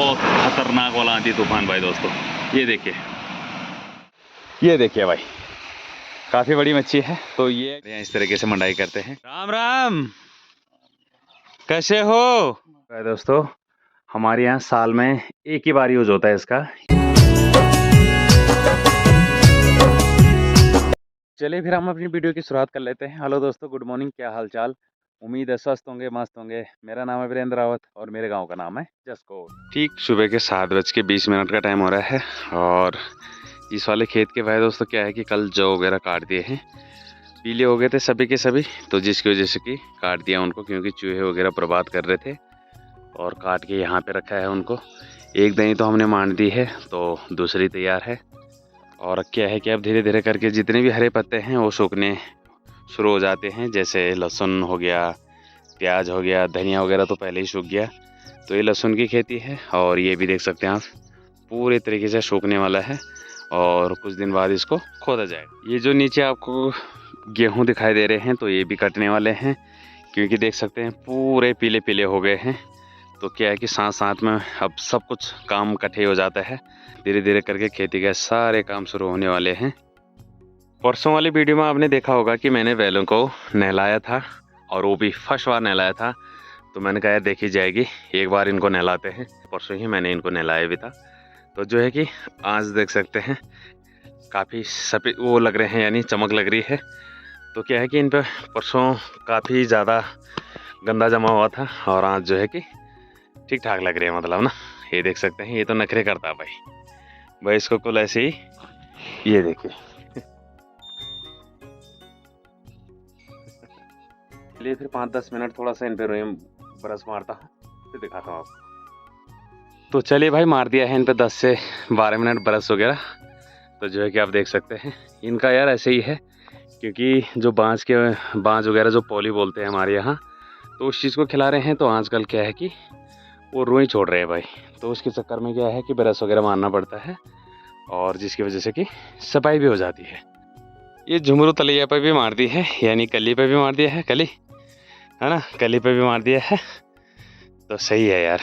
बहुत खतरनाक वाला आंधी तूफान भाई दोस्तों। ये देखिए भाई, काफ़ी बड़ी मच्छी है। तो ये इस तरीके से मंडाई करते हैं। राम राम, कैसे हो भाई दोस्तों। हमारे यहाँ साल में एक ही बार यूज होता है इसका। चलिए फिर हम अपनी वीडियो की शुरुआत कर लेते हैं। हेलो दोस्तों, गुड मॉर्निंग, क्या हाल चाल। उम्मीद है स्वस्थ होंगे, मस्त होंगे। मेरा नाम है वीरेंद्र रावत और मेरे गांव का नाम है जसकोट। ठीक सुबह के 7:20 का टाइम हो रहा है और इस वाले खेत के भाई दोस्तों क्या है कि कल जौ वगैरह काट दिए हैं, पीले हो गए थे सभी के सभी, तो जिसकी वजह से कि काट दिया उनको, क्योंकि चूहे वगैरह बर्बाद कर रहे थे और काट के यहाँ पे रखा है उनको। एक दही तो हमने मान दी है, तो दूसरी तैयार है। और क्या है कि अब धीरे धीरे करके जितने भी हरे पत्ते हैं वो सूखने शुरू हो जाते हैं। जैसे लहसुन हो गया, प्याज हो गया, धनिया वगैरह तो पहले ही सूख गया। तो ये लहसुन की खेती है और ये भी देख सकते हैं आप, पूरे तरीके से सूखने वाला है और कुछ दिन बाद इसको खोदा जाएगा। ये जो नीचे आपको गेहूं दिखाई दे रहे हैं तो ये भी कटने वाले हैं, क्योंकि देख सकते हैं पूरे पीले पीले हो गए हैं। तो क्या है कि साथ साथ में अब सब कुछ काम इकट्ठे हो जाता है। धीरे धीरे करके खेती के सारे काम शुरू होने वाले हैं। परसों वाली वीडियो में आपने देखा होगा कि मैंने बैलों को नहलाया था और वो भी फर्स्ट बार नहलाया था। तो मैंने कहा देखी जाएगी, एक बार इनको नहलाते हैं। परसों ही मैंने इनको नहलाया भी था। तो जो है कि आज देख सकते हैं काफ़ी सफ़ेद वो लग रहे हैं, यानी चमक लग रही है। तो क्या है कि इन पर परसों काफ़ी ज़्यादा गंदा जमा हुआ था और आज जो है कि ठीक ठाक लग रही है, मतलब ना। ये देख सकते हैं, ये तो नखरे करता है भाई इसको कुल ऐसे ही। ये देखिए, चलिए फिर 5-10 मिनट थोड़ा सा इन पे रोई ब्रश मारता हूँ, फिर दिखाता हूँ आपको। तो चलिए भाई, मार दिया है इन पे 10 से 12 मिनट ब्रश वगैरह। तो जो है कि आप देख सकते हैं इनका यार ऐसे ही है, क्योंकि जो बाँझ वगैरह जो पॉली बोलते हैं हमारे यहाँ, तो उस चीज़ को खिला रहे हैं। तो आजकल क्या है कि वो रोई छोड़ रहे हैं भाई, तो उसके चक्कर में क्या है कि ब्रश वगैरह मारना पड़ता है और जिसकी वजह से कि सफाई भी हो जाती है। ये झुमरू तलैया पे भी मार दी है, यानी कली पे भी मार दिया है, कली है ना, कली पे भी मार दिया है। तो सही है यार,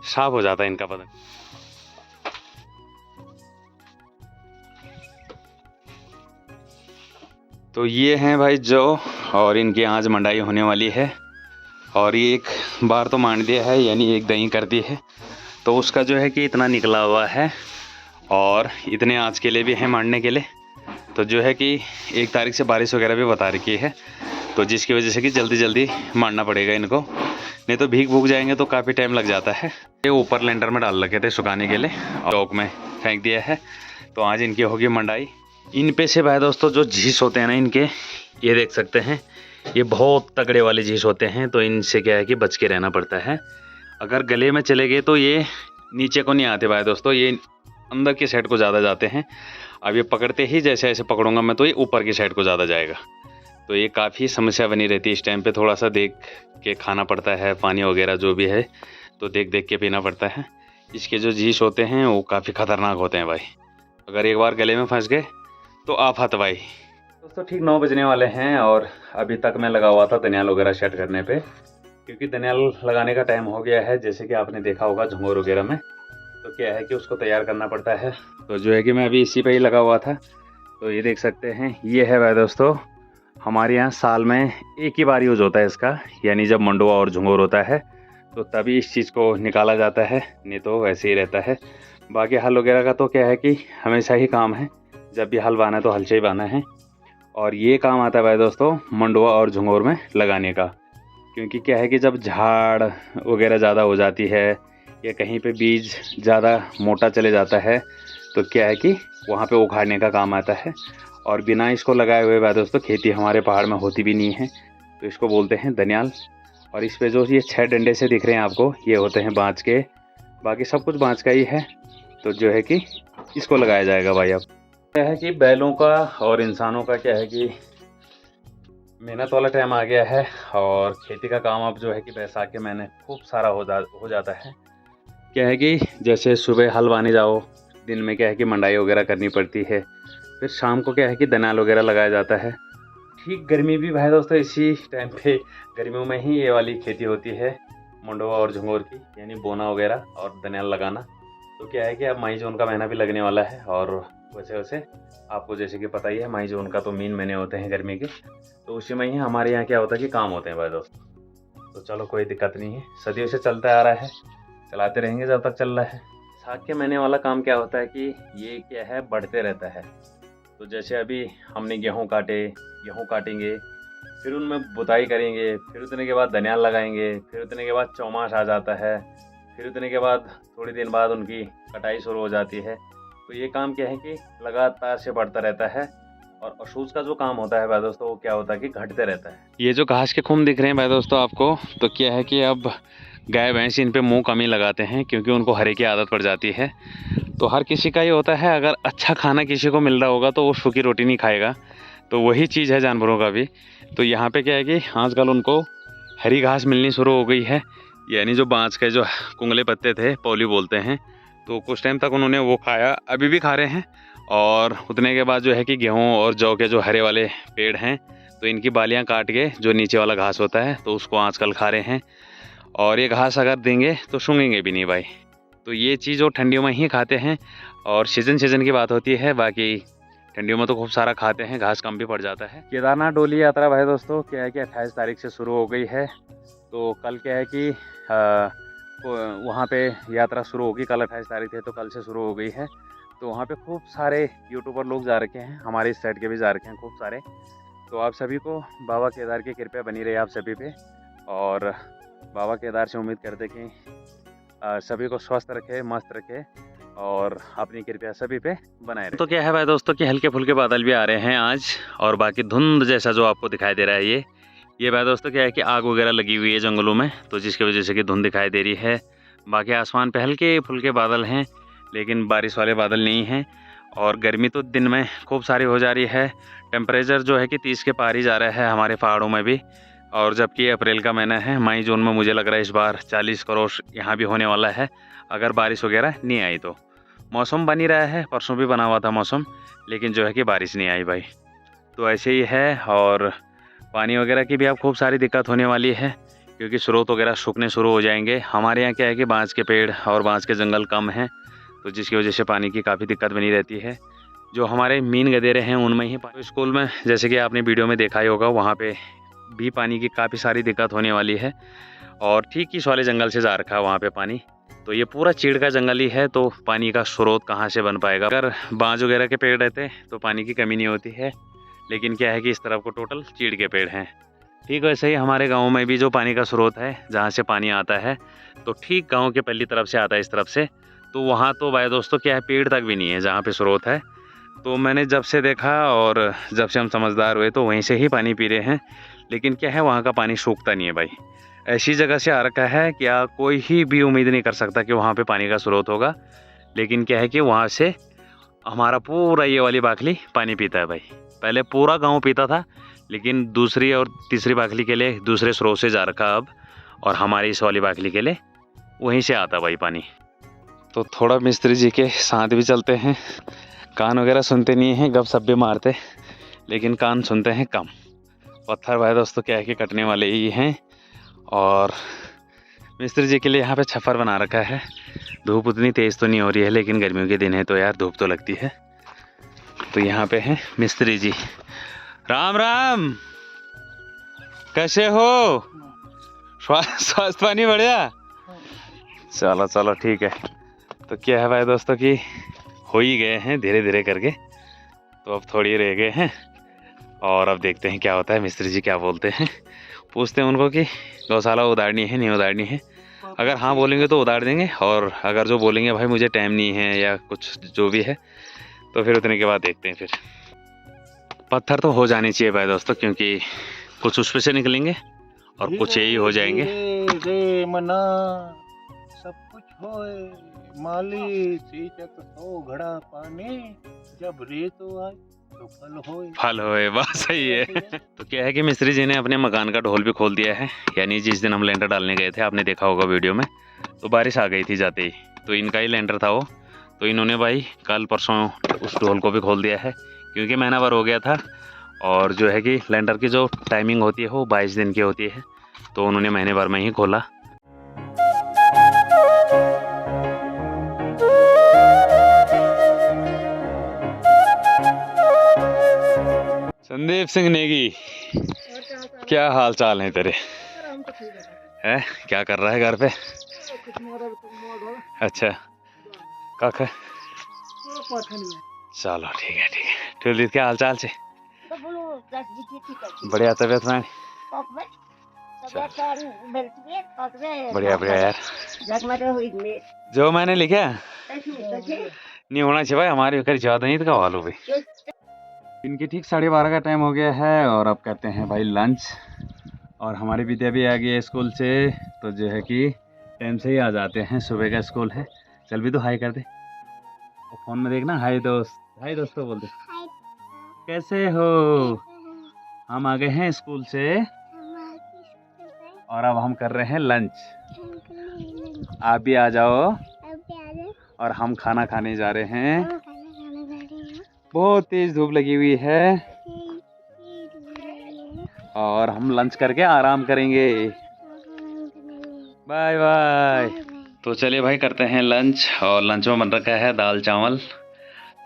साफ हो जाता है इनका बदन। तो ये हैं भाई जौ, और इनकी आज मंडाई होने वाली है। और ये एक बार तो मान दिया है, यानी एक दही कर दी है। तो उसका जो है कि इतना निकला हुआ है और इतने आज के लिए भी है मारने के लिए। तो जो है कि 1 तारीख से बारिश वगैरह भी बता रखी है, तो जिसकी वजह से कि जल्दी जल्दी मारना पड़ेगा इनको, नहीं तो भूग जाएंगे तो काफ़ी टाइम लग जाता है। ये ऊपर लेंटर में डाल रखे थे सुखाने के लिए और चौक में फेंक दिया है। तो आज इनकी होगी मंडाई। इन पे से भाई दोस्तों जो झीस होते हैं ना इनके, ये देख सकते हैं, ये बहुत तगड़े वाले झीस होते हैं। तो इनसे क्या है कि बच के रहना पड़ता है। अगर गले में चले गए तो ये नीचे को नहीं आते भाई दोस्तों, ये अंदर की साइड को ज़्यादा जाते हैं। अब ये पकड़ते ही जैसे ऐसे पकड़ूंगा मैं तो ये ऊपर की साइड को ज़्यादा जाएगा। तो ये काफ़ी समस्या बनी रहती है। इस टाइम पे थोड़ा सा देख के खाना पड़ता है, पानी वगैरह जो भी है तो देख देख के पीना पड़ता है। इसके जो झीस होते हैं वो काफ़ी ख़तरनाक होते हैं भाई, अगर एक बार गले में फंस गए तो आफत भाई। दोस्तों ठीक 9 बजने वाले हैं और अभी तक मैं लगा हुआ था धनियाल वगैरह सेट करने पे, क्योंकि धनियाल लगाने का टाइम हो गया है। जैसे कि आपने देखा होगा झंगोर वगैरह में, तो क्या है कि उसको तैयार करना पड़ता है। तो जो है कि मैं अभी इसी पे ही लगा हुआ था। तो ये देख सकते हैं, ये है भाई दोस्तों, हमारे यहाँ साल में एक ही बार यूज़ होता है इसका, यानी जब मंडुआ और झंगोर होता है तो तभी इस चीज़ को निकाला जाता है, नहीं तो वैसे ही रहता है। बाकी हल वगैरह का तो क्या है कि हमेशा ही काम है, जब भी हल बाना है तो हल से ही बाना है। और ये काम आता है भाई दोस्तों मंडुआ और झंगोर में लगाने का, क्योंकि क्या है कि जब झाड़ वगैरह ज़्यादा हो जाती है या कहीं पे बीज ज़्यादा मोटा चले जाता है, तो क्या है कि वहाँ पे उखाड़ने का काम आता है। और बिना इसको लगाए हुए भाई दोस्तों खेती हमारे पहाड़ में होती भी नहीं है। तो इसको बोलते हैं धनियाल। और इस पे जो ये 6 डंडे से दिख रहे हैं आपको, ये होते हैं बाँझ के, बाकी सब कुछ बाँझ का ही है। तो जो है कि इसको लगाया जाएगा भाई। अब क्या है कि बैलों का और इंसानों का क्या है कि मेहनत वाला टाइम आ गया है और खेती का काम अब जो है कि बैसाख के महीने खूब सारा हो जाता है। क्या है कि जैसे सुबह हल बाने जाओ, दिन में क्या है कि मंडाई वगैरह करनी पड़ती है, फिर शाम को क्या है कि धनियाल वगैरह लगाया जाता है। ठीक गर्मी भी भाई दोस्तों इसी टाइम पे गर्मियों में ही ये वाली खेती होती है, मंडवा और झंगोर की, यानी बोना वगैरह और दनियाल लगाना। तो क्या है कि अब मई जून का महीना भी लगने वाला है, और वैसे वैसे आपको जैसे कि पता ही है मई जून का तो मेन महीने होते हैं गर्मी के, तो उसी में ही हमारे यहाँ क्या होता है कि काम होते हैं भाई दोस्तों। तो चलो कोई दिक्कत नहीं है, सदियों से चलता आ रहा है, चलाते रहेंगे जब तक चल रहा है। साग के महीने वाला काम क्या होता है कि ये क्या है, बढ़ते रहता है। तो जैसे अभी हमने गेहूँ काटेंगे, फिर उनमें बुताई करेंगे, फिर उतने के बाद धनिया लगाएंगे, फिर उतने के बाद चौमास आ जाता है, फिर उतने के बाद थोड़ी दिन बाद उनकी कटाई शुरू हो जाती है। तो ये काम क्या है कि लगातार से बढ़ता रहता है। और असूस का जो काम होता है भाई दोस्तों, वो क्या होता है कि घटते रहता है। ये जो घास के खूम दिख रहे हैं भाई दोस्तों आपको, तो क्या है कि अब गाय भैंस इन पे मुंह कम ही लगाते हैं, क्योंकि उनको हरे की आदत पड़ जाती है। तो हर किसी का ये होता है, अगर अच्छा खाना किसी को मिल रहा होगा तो वो सूखी रोटी नहीं खाएगा। तो वही चीज़ है जानवरों का भी। तो यहाँ पे क्या है कि आजकल उनको हरी घास मिलनी शुरू हो गई है, यानी जो बाँस के जो कुंगले पत्ते थे, पौली बोलते हैं, तो कुछ टाइम तक उन्होंने वो खाया, अभी भी खा रहे हैं। और उतने के बाद जो है कि गेहूँ और जौ के जो हरे वाले पेड़ हैं, तो इनकी बालियाँ काट के जो नीचे वाला घास होता है, तो उसको आजकल खा रहे हैं। और ये घास अगर देंगे तो सूंघेंगे भी नहीं भाई। तो ये चीज़ वो ठंडियों में ही खाते हैं, और सीज़न की बात होती है। बाकी ठंडियों में तो खूब सारा खाते हैं, घास कम भी पड़ जाता है। केदारनाथ डोली यात्रा भाई दोस्तों क्या है कि 28 तारीख से शुरू हो गई है। तो कल क्या है कि वहाँ पे यात्रा शुरू होगी, कल 28 तारीख है तो कल से शुरू हो गई है। तो वहाँ पे खूब सारे यूट्यूबर लोग जा रखे हैं, हमारे इस साइड के भी जा रखे हैं खूब सारे। तो आप सभी को बाबा केदार की कृपा बनी रहे आप सभी पे, और बाबा केदार से उम्मीद करते कि सभी को स्वस्थ रखे, मस्त रखे, और अपनी कृपया सभी पे बनाए रखे। तो क्या है भाई दोस्तों कि हल्के फुल्के बादल भी आ रहे हैं आज, और बाकी धुंध जैसा जो आपको दिखाई दे रहा है ये भाई दोस्तों क्या है कि आग वगैरह लगी हुई है जंगलों में, तो जिसकी वजह से कि धुंध दिखाई दे रही है। बाकी आसमान पे हल्के फुल्के बादल हैं, लेकिन बारिश वाले बादल नहीं हैं। और गर्मी तो दिन में खूब सारी हो जा रही है, टेम्परेचर जो है कि 30 के पार ही जा रहा है हमारे पहाड़ों में भी। और जबकि अप्रैल का महीना है, मई जून में मुझे लग रहा है इस बार 40 करोड़ यहाँ भी होने वाला है, अगर बारिश वगैरह नहीं आई तो। मौसम बन ही रहा है, परसों भी बना हुआ था मौसम, लेकिन जो है कि बारिश नहीं आई भाई। तो ऐसे ही है। और पानी वगैरह की भी अब खूब सारी दिक्कत होने वाली है, क्योंकि स्रोत वगैरह सूखने शुरू हो जाएंगे। हमारे यहाँ क्या है कि बाँस के पेड़ और बाँस के जंगल कम हैं, तो जिसकी वजह से पानी की काफ़ी दिक्कत बनी रहती है। जो हमारे मीन गदेरे हैं उनमें ही स्कूल में, जैसे कि आपने वीडियो में देखा ही होगा, वहाँ पे भी पानी की काफ़ी सारी दिक्कत होने वाली है। और ठीक इस वाले जंगल से जा रखा है वहाँ पे पानी। तो ये पूरा चीड़ का जंगल ही है, तो पानी का स्रोत कहाँ से बन पाएगा। अगर बाँस वगैरह के पेड़ रहते तो पानी की कमी नहीं होती है, लेकिन क्या है कि इस तरफ को टोटल चीड़ के पेड़ हैं। ठीक वैसे ही हमारे गाँव में भी जो पानी का स्रोत है, जहाँ से पानी आता है, तो ठीक गाँव के पहली तरफ से आता है इस तरफ से। तो वहाँ तो भाई दोस्तों क्या है, पेड़ तक भी नहीं है जहाँ पे स्रोत है। तो मैंने जब से देखा और जब से हम समझदार हुए, तो वहीं से ही पानी पी रहे हैं। लेकिन क्या है, वहाँ का पानी सूखता नहीं है भाई। ऐसी जगह से आ रखा है क्या कोई ही भी उम्मीद नहीं कर सकता कि वहाँ पे पानी का स्रोत होगा। लेकिन क्या है कि वहाँ से हमारा पूरा ये वाली बाखली पानी पीता है भाई। पहले पूरा गाँव पीता था, लेकिन दूसरी और तीसरी बाखली के लिए दूसरे स्रोत से जा रखा अब, और हमारी इस वाली बाखली के लिए वहीं से आता भाई पानी। तो थोड़ा मिस्त्री जी के साथ भी चलते हैं। कान वगैरह सुनते नहीं हैं, गप सप भी मारते, लेकिन कान सुनते हैं कम। पत्थर भाई दोस्तों क्या है कि कटने वाले ही हैं। और मिस्त्री जी के लिए यहाँ पे छप्पर बना रखा है। धूप उतनी तेज़ तो नहीं हो रही है, लेकिन गर्मियों के दिन है तो यार धूप तो लगती है। तो यहाँ पे हैं मिस्त्री जी। राम राम, कैसे हो? स्वास्थ्य पानी बढ़िया? चलो चलो ठीक है। तो क्या है भाई दोस्तों कि हो ही गए हैं धीरे धीरे करके, तो अब थोड़ी रह गए हैं, और अब देखते हैं क्या होता है। मिस्त्री जी क्या बोलते हैं, पूछते हैं उनको कि गौशाला उदारनी है नहीं उदारनी है। अगर हाँ बोलेंगे तो उदार देंगे, और अगर जो बोलेंगे भाई मुझे टाइम नहीं है या कुछ जो भी है, तो फिर उतने के बाद देखते हैं। फिर पत्थर तो हो जाने चाहिए भाई दोस्तों, क्योंकि कुछ उस पर से निकलेंगे और कुछ यही हो जाएंगे। रे मना सब कुछ होए माली सींचत तो घड़ा पानी, जब रे तो आए तो फल होए। बात सही है। तो क्या है कि मिस्त्री जी ने अपने मकान का ढोल भी खोल दिया है। यानी जिस दिन हम लेंटर डालने गए थे, आपने देखा होगा वीडियो में, तो बारिश आ गई थी जाते ही, तो इनका ही लेंटर था वो। तो इन्होंने भाई कल परसों उस ढोल को भी खोल दिया है, क्योंकि महीना भर हो गया था। और जो है कि लेंटर की जो टाइमिंग होती है वो 22 दिन की होती है, तो उन्होंने महीने भर में ही खोला। संदीप सिंह नेगी, क्या हाल चाल है तेरे? है क्या कर रहा है घर पे? अच्छा काका, चलो ठीक है ठीक है। ठुली क्या हाल चाल से? बढ़िया तबीयत में? बढ़िया बढ़िया यार। जो मैंने लिखा नहीं होना चाहिए भाई, हमारे घर ज्यादा नहीं तो वालों भाई। इनकी ठीक 12:30 का टाइम हो गया है और अब करते हैं भाई लंच। और हमारी विद्या भी आ गई है स्कूल से, तो जो है कि टाइम से ही आ जाते हैं, सुबह का स्कूल है। चल भी तो हाई कर दे, वो फोन में देखना। हाय दोस्त, हाय दोस्तों बोल दे। कैसे हो? हम आ गए हैं स्कूल से और अब हम कर रहे हैं लंच। आप भी आ जाओ और हम खाना खाने जा रहे हैं। बहुत तेज धूप लगी हुई है और हम लंच करके आराम करेंगे। Bye bye. तो चलिए भाई करते हैं लंच, और लंच में बन रखा है दाल चावल,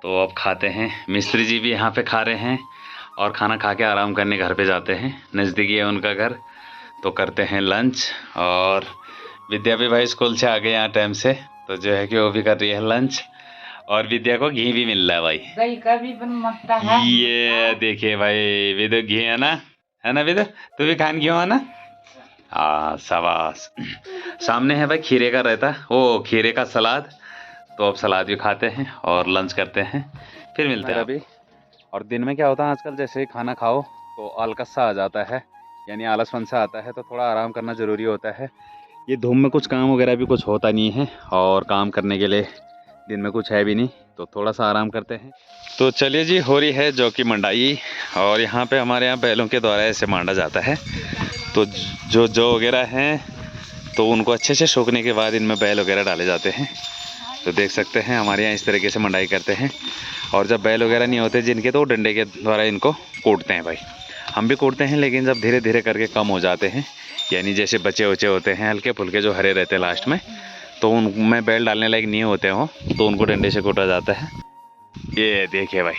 तो अब खाते हैं। मिस्त्री जी भी यहाँ पे खा रहे हैं और खाना खा के आराम करने घर पे जाते हैं, नज़दीकी है उनका घर। तो करते हैं लंच। और विद्या भी भाई स्कूल से आ गए यहाँ टाइम से, तो जो है कि वो भी कर रही है लंच। और विद्या को घी भी मिल रहा है भाई, दही का भी बनता है। ये देखिए भाई विद्या घी है ना विद्या? तू भी खान घी हो ना? हाँ शाबाश। सामने है भाई खीरे का रायता, वो खीरे का सलाद। तो अब सलाद भी खाते हैं और लंच करते हैं, फिर मिलते हैं अभी। और दिन में क्या होता है आजकल, जैसे ही खाना खाओ तो आलकस सा आ जाता है, यानी आलसपन सा आता है, तो थोड़ा आराम करना ज़रूरी होता है। ये धूप में कुछ काम वगैरह भी कुछ होता नहीं है और काम करने के लिए दिन में कुछ है भी नहीं, तो थोड़ा सा आराम करते हैं। तो चलिए जी, हो रही है जौ की मंडाई। और यहाँ पे हमारे यहाँ बैलों के द्वारा ऐसे मांडा जाता है। तो जो जौ वगैरह हैं तो उनको अच्छे से सूखने के बाद इनमें बैल वगैरह डाले जाते हैं। तो देख सकते हैं हमारे यहाँ इस तरीके से मंडाई करते हैं। और जब बैल वगैरह नहीं होते जिनके, तो डंडे के द्वारा इनको कूटते हैं भाई। हम भी कूटते हैं, लेकिन जब धीरे धीरे करके कम हो जाते हैं, यानी जैसे बचे उचे होते हैं हल्के फुल्के जो हरे रहते हैं लास्ट में, तो उनमें बैल डालने लायक नहीं होते हो, तो उनको डंडे से कूटा जाता है। ये देखिए भाई,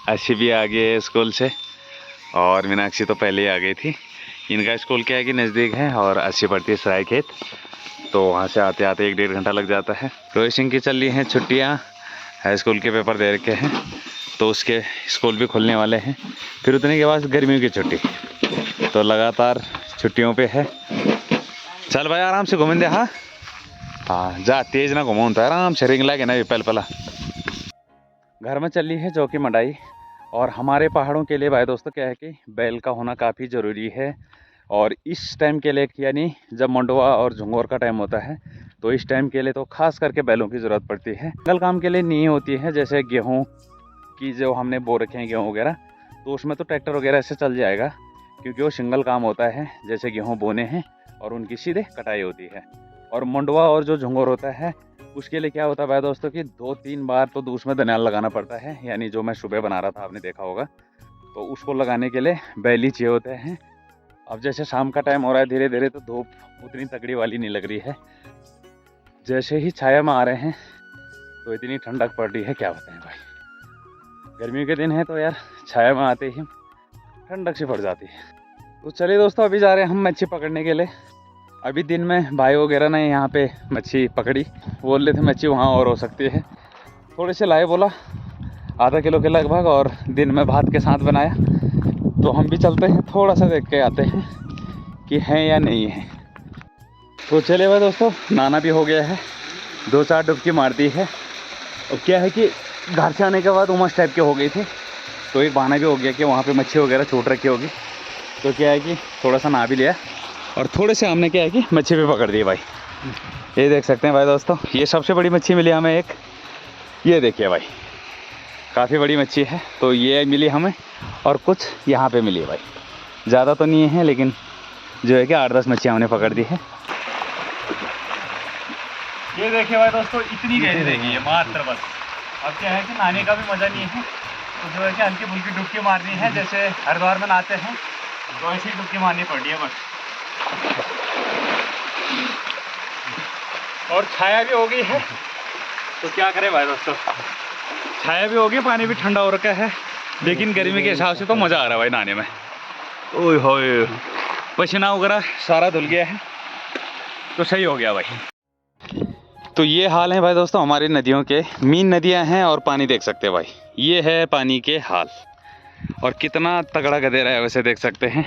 अच्छी भी आ गई है स्कूल से और मीनाक्षी तो पहले ही आ गई थी। इनका स्कूल क्या है कि नज़दीक है और अच्छी पड़ती है सराय खेत, तो वहाँ से आते आते 1-1.5 घंटा लग जाता है। रोहित सिंह की चल रही हैं छुट्टियाँ, हाई स्कूल के पेपर दे रखे हैं, तो उसके स्कूल भी खुलने वाले हैं। फिर उतने के बाद गर्मियों की छुट्टी, तो लगातार छुट्टियों पे है। चल भाई आराम से घूमें दे। हाँ हाँ जा, तेज ना घूमो, तो आराम से रिंग लागे ना भी पहला। घर में चल रही है जौ की मंडाई। और हमारे पहाड़ों के लिए भाई दोस्तों क्या है कि बैल का होना काफ़ी ज़रूरी है। और इस टाइम के लिए, यानी जब मंडवा और झुंगोर का टाइम होता है, तो इस टाइम के लिए तो खास करके बैलों की ज़रूरत पड़ती है। सिंगल काम के लिए नहीं होती है, जैसे गेहूँ की जो हमने बो रखे हैं गेहूँ वगैरह, तो उसमें तो ट्रैक्टर वगैरह से चल जाएगा, क्योंकि वो सिंगल काम होता है। जैसे गेहूँ बोने हैं और उनकी सीधे कटाई होती है। और मंडवा और जो झुंगोर होता है, उसके लिए क्या होता है भाई दोस्तों कि 2-3 बार तो उसमें दनियाल लगाना पड़ता है, यानी जो मैं सुबह बना रहा था आपने देखा होगा, तो उसको लगाने के लिए बैल ही चाहिए होते हैं। अब जैसे शाम का टाइम हो रहा है धीरे धीरे, तो धूप उतनी तगड़ी वाली नहीं लग रही है। जैसे ही छाया में आ रहे हैं तो इतनी ठंडक पड़ रही है, क्या बताएं भाई। गर्मियों के दिन है तो यार छाया में आते ही ठंडक सी पड़ जाती है। तो चलिए दोस्तों, अभी जा रहे हैं हम मच्छी पकड़ने के लिए। अभी दिन में भाई वगैरह ने यहाँ पे मच्छी पकड़ी, बोल रहे थे मच्छी वहाँ और हो सकती है, थोड़े से लाए बोला आधा किलो के लगभग, और दिन में भात के साथ बनाया। तो हम भी चलते हैं, थोड़ा सा देख के आते हैं कि हैं या नहीं है। तो चलिए भाई दोस्तों, नाना भी हो गया है, 2-4 डुबकी मार दी है। और क्या है कि घर से आने के बाद उमस टाइप के हो गई थी, तो एक बहाना भी हो गया कि वहाँ पे मच्छी वगैरह छूट रखी होगी। तो क्या है कि थोड़ा सा नहा भी लिया, और थोड़े से हमने क्या है कि मच्छी भी पकड़ दी भाई। ये देख सकते हैं भाई दोस्तों, ये सबसे बड़ी मच्छी मिली हमें एक, ये देखिए भाई, काफ़ी बड़ी मच्छी है। तो ये मिली हमें, और कुछ यहाँ पे मिली है भाई, ज़्यादा तो नहीं है, लेकिन जो है कि 8-10 मच्छियाँ हमने पकड़ दी है। ये देखिए भाई दोस्तों, इतनी गहरी देखिए मात्र बस। अब क्या है कि नहाने का भी मज़ा नहीं है, तो जो है कि हल्की फुल्की डुबकी मारनी है, जैसे हरिद्वार में नहाते हैं तो ऐसी डुबकी मारनी पड़ रही है बस। और छाया भी हो गई है, तो क्या करें भाई दोस्तों, छाया भी हो गई, पानी भी ठंडा हो रखा है, लेकिन गर्मी के हिसाब से तो मज़ा आ रहा है भाई नहाने में। ओए होए, पसीना वगैरह सारा धुल गया है तो सही हो गया भाई। तो ये हाल है भाई दोस्तों हमारी नदियों के। मीन नदियां हैं और पानी देख सकते हैं भाई, ये है पानी के हाल। और कितना तगड़ा गधेरा है वैसे देख सकते हैं।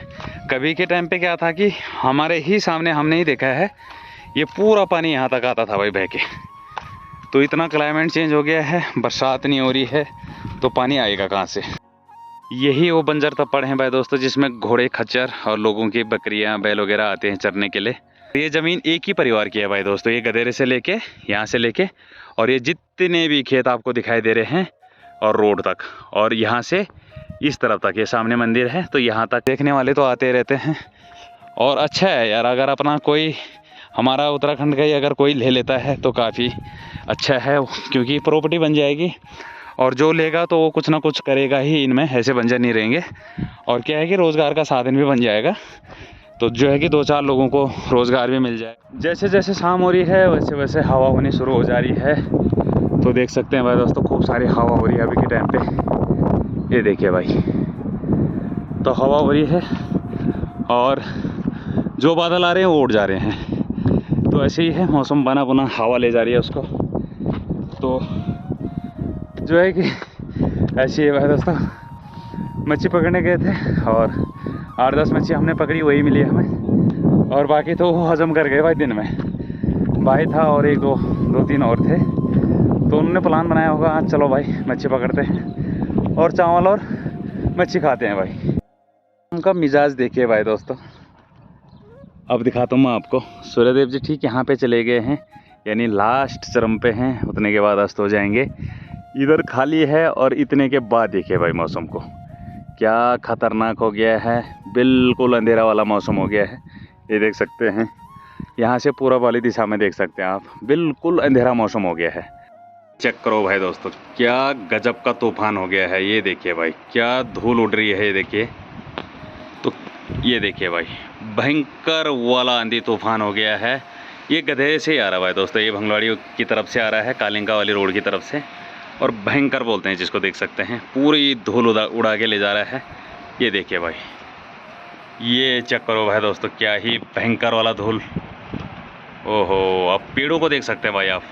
कभी के टाइम पे क्या था कि हमारे ही सामने हमने ही देखा है, ये पूरा पानी यहाँ तक आता था भाई बह के। तो इतना क्लाइमेट चेंज हो गया है, बरसात नहीं हो रही है तो पानी आएगा कहाँ से। यही वो बंजर तप्पड़ हैं भाई दोस्तों जिसमें घोड़े खच्चर और लोगों की बकरियां बैल वगैरह आते हैं चरने के लिए। ये ज़मीन एक ही परिवार की है भाई दोस्तों, ये गधेरे से लेके यहाँ से लेके और ये जितने भी खेत आपको दिखाई दे रहे हैं और रोड तक और यहाँ से इस तरफ तक, ये सामने मंदिर है तो यहाँ तक देखने वाले तो आते रहते हैं। और अच्छा है यार, अगर अपना कोई हमारा उत्तराखंड का ही अगर कोई ले लेता है तो काफ़ी अच्छा है, क्योंकि प्रॉपर्टी बन जाएगी और जो लेगा तो वो कुछ ना कुछ करेगा ही इनमें, ऐसे बंजर नहीं रहेंगे। और क्या है कि रोज़गार का साधन भी बन जाएगा, तो जो है कि 2-4 लोगों को रोज़गार भी मिल जाए। जैसे जैसे शाम हो रही है वैसे वैसे हवा होनी शुरू हो जा रही है। तो देख सकते हैं भाई दोस्तों खूब सारी हवा हो रही है अभी के टाइम पे। ये देखिए भाई, तो हवा हो रही है और जो बादल आ रहे हैं वो उड़ जा रहे हैं। तो ऐसे ही है, मौसम बना बना हवा ले जा रही है उसको। तो जो है कि ऐसी है भाई दोस्तों। मच्छी पकड़ने गए थे और 8-10 मच्छी हमने पकड़ी, वही मिली हमें। और बाकी तो वो हजम कर गए भाई दिन में। भाई था और 1-2-3 और थे, तो उन्होंने प्लान बनाया होगा आज चलो भाई मच्छी पकड़ते हैं और चावल और मच्छी खाते हैं भाई। उनका मिजाज देखिए भाई दोस्तों। अब दिखाता हूँ मैं आपको। सूर्यदेव जी ठीक यहाँ पे चले गए हैं, यानी लास्ट चरम पे हैं, उतने के बाद अस्त हो जाएंगे। इधर खाली है और इतने के बाद देखिए भाई मौसम को, क्या खतरनाक हो गया है। बिल्कुल अंधेरा वाला मौसम हो गया है। ये देख सकते हैं, यहाँ से पूरब वाली दिशा में देख सकते हैं आप, बिल्कुल अंधेरा मौसम हो गया है। चेक करो भाई दोस्तों, क्या गजब का तूफान हो गया है। ये देखिए भाई, क्या धूल उड़ रही है। ये देखिए, तो ये देखिए भाई, भयंकर वाला आंधी तूफान हो गया है। ये गधेरे से ही आ रहा है भाई दोस्तों, ये भंगलवाड़ी की तरफ से आ रहा है, कालिंगा वाली रोड की तरफ से। और भयंकर बोलते हैं जिसको, देख सकते हैं पूरी धूल उड़ा के ले जा रहा है। ये देखिए भाई, ये चेक करो भाई दोस्तों, क्या ही भयंकर वाला धूल। ओहो, अब पेड़ों को देख सकते हैं भाई आप,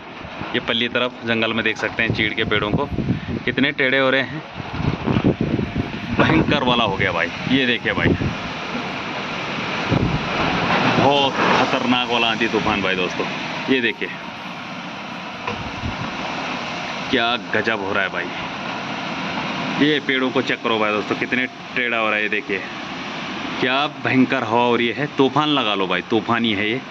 ये पल्ली तरफ जंगल में देख सकते हैं चीड़ के पेड़ों को, कितने टेढ़े हो रहे हैं। भयंकर वाला हो गया भाई। ये देखिए भाई, बहुत खतरनाक वाला आंधी तूफान भाई दोस्तों। ये देखिए क्या गजब हो रहा है भाई। ये पेड़ों को चेक करो भाई दोस्तों, कितने टेढ़ा हो रहा है। ये देखिए क्या भयंकर हवा हो रही है। तूफान लगा लो भाई, तूफान ही है ये।